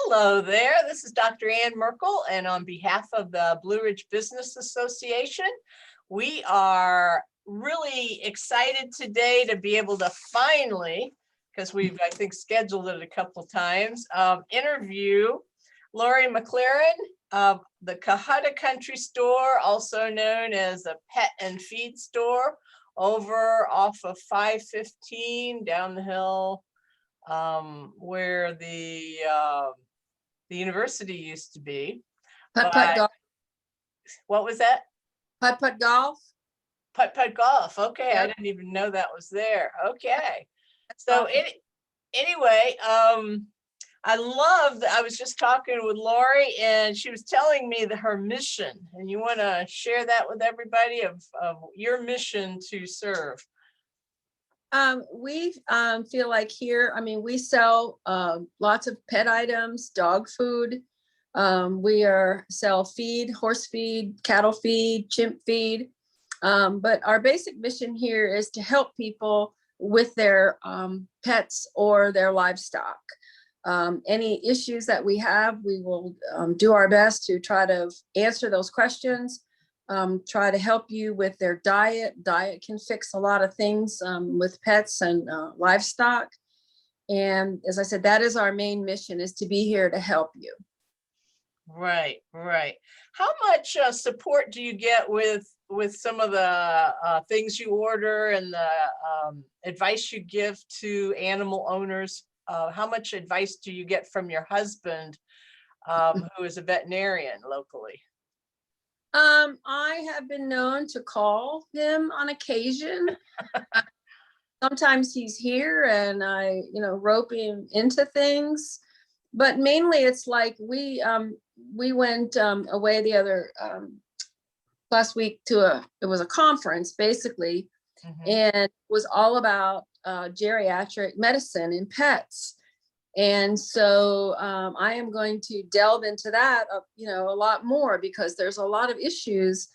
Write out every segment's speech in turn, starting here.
Hello there, this is Dr. Ann Merkel, and on behalf of the Blue Ridge Business Association, we are really excited today to be able to finally, because we've, I think, scheduled it a couple times, interview Lori McLaren of the Cohutta Country Store, also known as a pet and feed store, over off of 515 down the hill, where the university used to be. Putt-putt golf. What was that? Putt-putt golf. Putt-putt golf. Okay, Yep. I didn't even know that was there. Okay. That's So awesome. anyway, I was just talking with Lori, and she was telling me that her mission, and you want to share that with everybody of your mission to serve. We feel like here, we sell lots of pet items, dog food. We sell feed, horse feed, cattle feed, chimp feed. But our basic mission here is to help people with their pets or their livestock. Any issues that we have, we will do our best to try to answer those questions. Try to help you with their diet. Diet can fix a lot of things with pets and livestock. And as I said, that is our main mission, is to be here to help you. Right, right. How much support do you get with some of the things you order and the advice you give to animal owners? How much advice do you get from your husband, who is a veterinarian locally? I have been known to call him on occasion. Sometimes he's here and I, rope him into things. But mainly it's like we went away the other last week to it was a conference basically, and it was all about geriatric medicine in pets. And so I am going to delve into that, a lot more, because there's a lot of issues,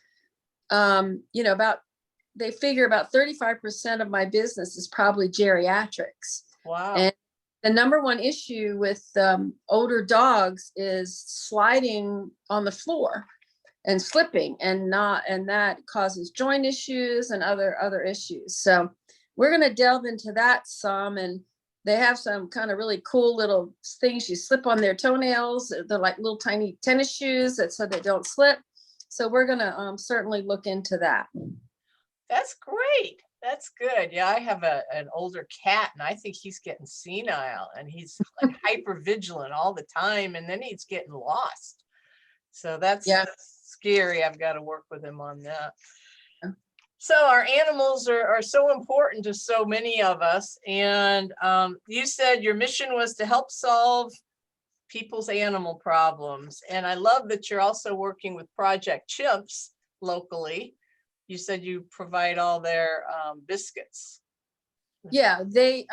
they figure about 35% of my business is probably geriatrics. Wow. And the number one issue with older dogs is sliding on the floor and slipping and that causes joint issues and other issues. So we're going to delve into that some, and they have some kind of really cool little things you slip on their toenails. They're like little tiny tennis shoes so they don't slip. So we're going to certainly look into that. That's great. That's good. Yeah, I have an older cat, and I think he's getting senile, and he's like hyper vigilant all the time, and then he's getting lost. So that's scary. I've got to work with him on that. So our animals are so important to so many of us. And you said your mission was to help solve people's animal problems. And I love that you're also working with Project Chimps locally. You said you provide all their biscuits. Yeah, they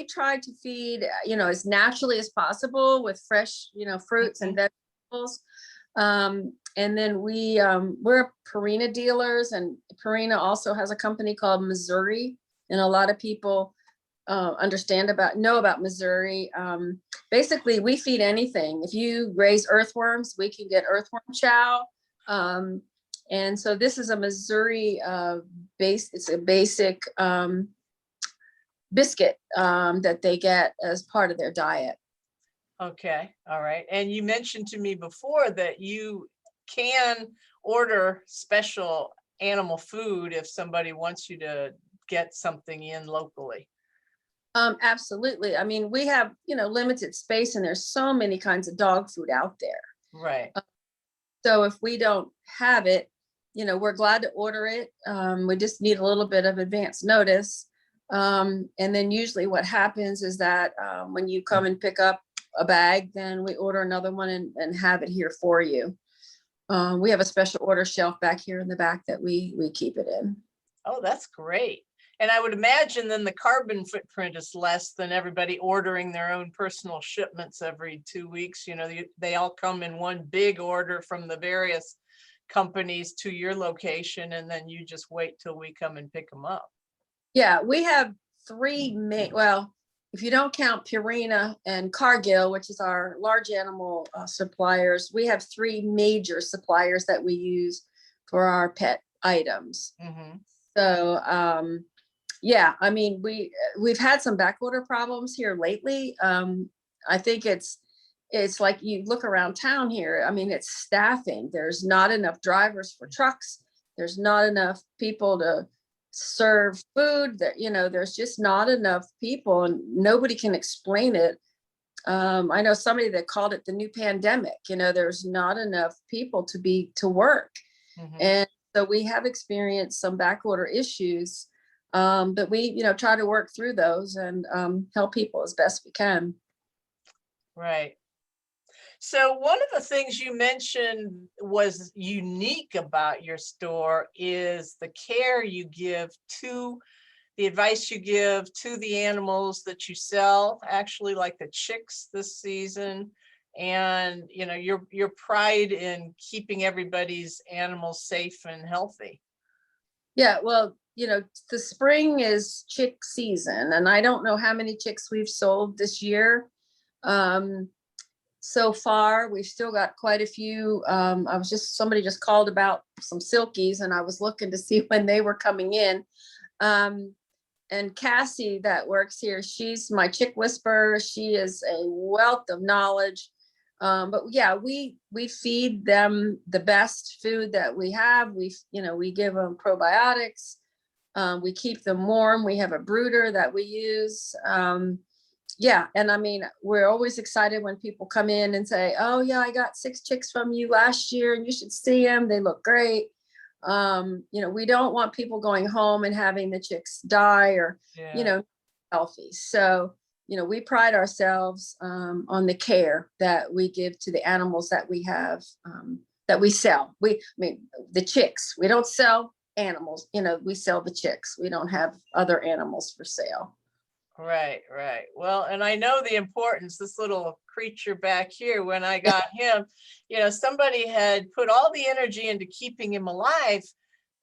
try to feed, as naturally as possible with fresh, fruits and vegetables. And then we're Purina dealers, and Purina also has a company called Missouri, and a lot of people know about Missouri. Basically, we feed anything. If you raise earthworms, we can get earthworm chow. And so this is a Missouri it's a basic biscuit that they get as part of their diet. Okay, all right. And you mentioned to me before that you can order special animal food if somebody wants you to get something in locally. Absolutely. We have, limited space, and there's so many kinds of dog food out there. Right. So if we don't have it, we're glad to order it. We just need a little bit of advance notice. And then usually what happens is that when you come and pick up a bag, then we order another one and have it here for you. We have a special order shelf back here in the back that we keep it in. Oh, that's great. And I would imagine then the carbon footprint is less than everybody ordering their own personal shipments every 2 weeks. They all come in one big order from the various companies to your location, and then you just wait till we come and pick them up. Yeah, we have three main, well, if you don't count Purina and Cargill, which is our large animal suppliers, we have three major suppliers that we use for our pet items. Mhm. So yeah, I mean, we've had some backorder problems here lately. I think it's like you look around town here. I mean, it's staffing. There's not enough drivers for trucks. There's not enough people to serve food. That, you know, there's just not enough people, and nobody can explain it. I know somebody that called it the new pandemic. You know, there's not enough people to work, Mhm. and so we have experienced some backorder issues. But we, you know, try to work through those and help people as best we can. Right. So one of the things you mentioned was unique about your store is the care you give to the advice you give to the animals that you sell, actually like the chicks this season, and you know your pride in keeping everybody's animals safe and healthy. Yeah, well, you know, the spring is chick season, and I don't know how many chicks we've sold this year. Um, so far, we've still got quite a few. Somebody just called about some silkies, and I was looking to see when they were coming in. Um, and Cassie that works here, she's my chick whisperer. She is a wealth of knowledge. But yeah, we feed them the best food that we have. We give them probiotics. We keep them warm. We have a brooder that we use. Yeah, and I mean, we're always excited when people come in and say, "Oh yeah, I got 6 chicks from you last year, and you should see them. They look great." We don't want people going home and having the chicks die or, Yeah. healthy. So, we pride ourselves on the care that we give to the animals that we have, that we sell. I mean, the chicks, we don't sell animals, we sell the chicks. We don't have other animals for sale. Right, right. Well, and I know the importance, this little creature back here, when I got him, somebody had put all the energy into keeping him alive,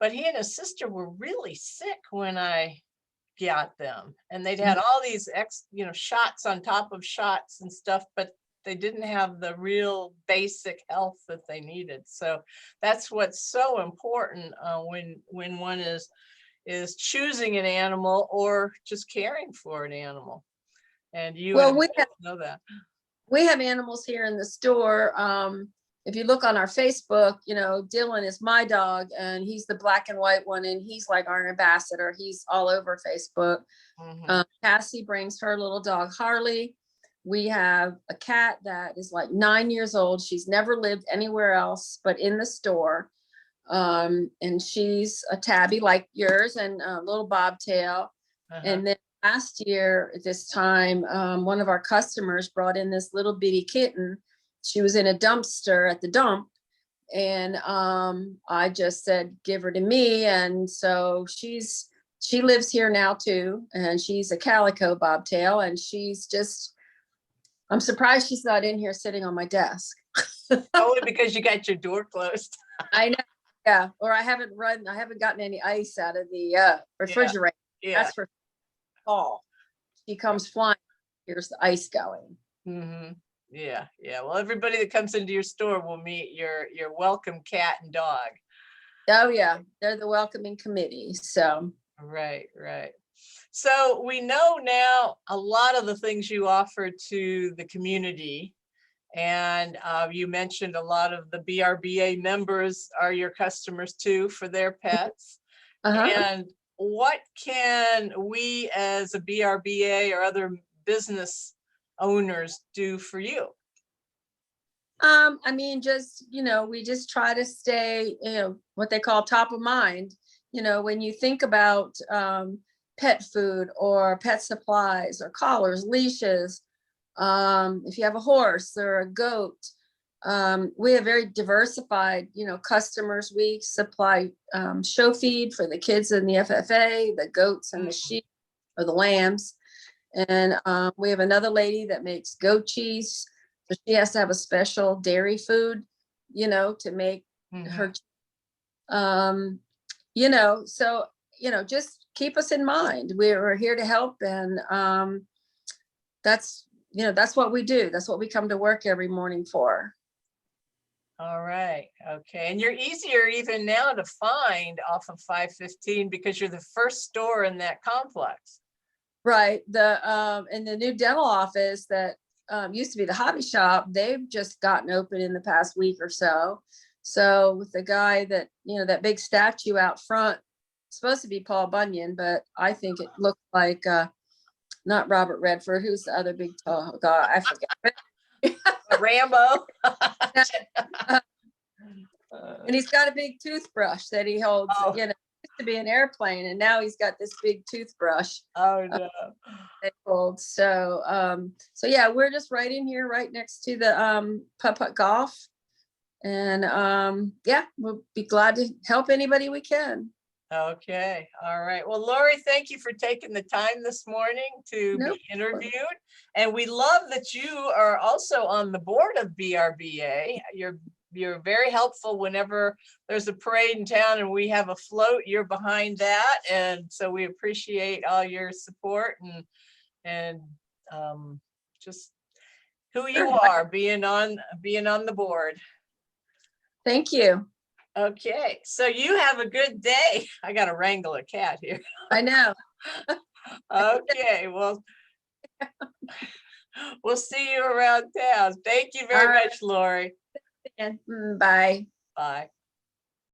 but he and his sister were really sick when I got them. And they'd had all these shots on top of shots and stuff, but they didn't have the real basic health that they needed. So that's what's so important when one is choosing an animal or just caring for an animal. And you and Well, I we both know that. we have animals here in the store. If you look on our Facebook, Dylan is my dog, and he's the black and white one, and he's like our ambassador. He's all over Facebook. Cassie brings her little dog Harley. We have a cat that is like 9 years old. She's never lived anywhere else but in the store. And she's a tabby like yours, and a little bobtail. And then last year at this time, one of our customers brought in this little bitty kitten. She was in a dumpster at the dump, and I just said, give her to me. And so she lives here now too, and she's a calico bobtail, and I'm surprised she's not in here sitting on my desk. Only because you got your door closed. I know. Yeah, or I haven't gotten any ice out of the refrigerator. Yeah. That's for fall. She comes flying. Here's the ice going. Yeah. Well, everybody that comes into your store will meet your welcome cat and dog. Oh yeah, they're the welcoming committee. So Right. So we know now a lot of the things you offer to the community. And you mentioned a lot of the BRBA members are your customers too for their pets. And what can we as a BRBA or other business owners do for you? I mean, we just try to stay, what they call top of mind. When you think about pet food or pet supplies or collars, leashes, if you have a horse or a goat, we have very diversified, customers. We supply show feed for the kids in the FFA, the goats and the sheep or the lambs. And we have another lady that makes goat cheese. So she has to have a special dairy food, to make her, so, just keep us in mind. We're here to help. And that's, that's what we do. That's what we come to work every morning for. All right. Okay. And you're easier even now to find off of 515 because you're the first store in that complex. Right. In the new dental office that used to be the hobby shop, they've just gotten open in the past week or so. So with the guy that, that big statue out front, supposed to be Paul Bunyan, but I think it looked like not Robert Redford. Who's the other big tall guy? I forget. Rambo. And he's got a big toothbrush that he holds, Oh. used to be an airplane, and now he's got this big toothbrush. Oh no. They hold. So yeah, we're just right in here, right next to the putt-putt golf. And yeah, we'll be glad to help anybody we can. Okay. All right. Well, Lori, thank you for taking the time this morning to be interviewed. And we love that you are also on the board of BRBA. You're very helpful whenever there's a parade in town and we have a float, you're behind that. And so we appreciate all your support and just who you are being on the board. Thank you. Okay, so you have a good day. I got to wrangle a cat here. I know. Okay, well, we'll see you around town. Thank you very much, Lori. And bye. Bye.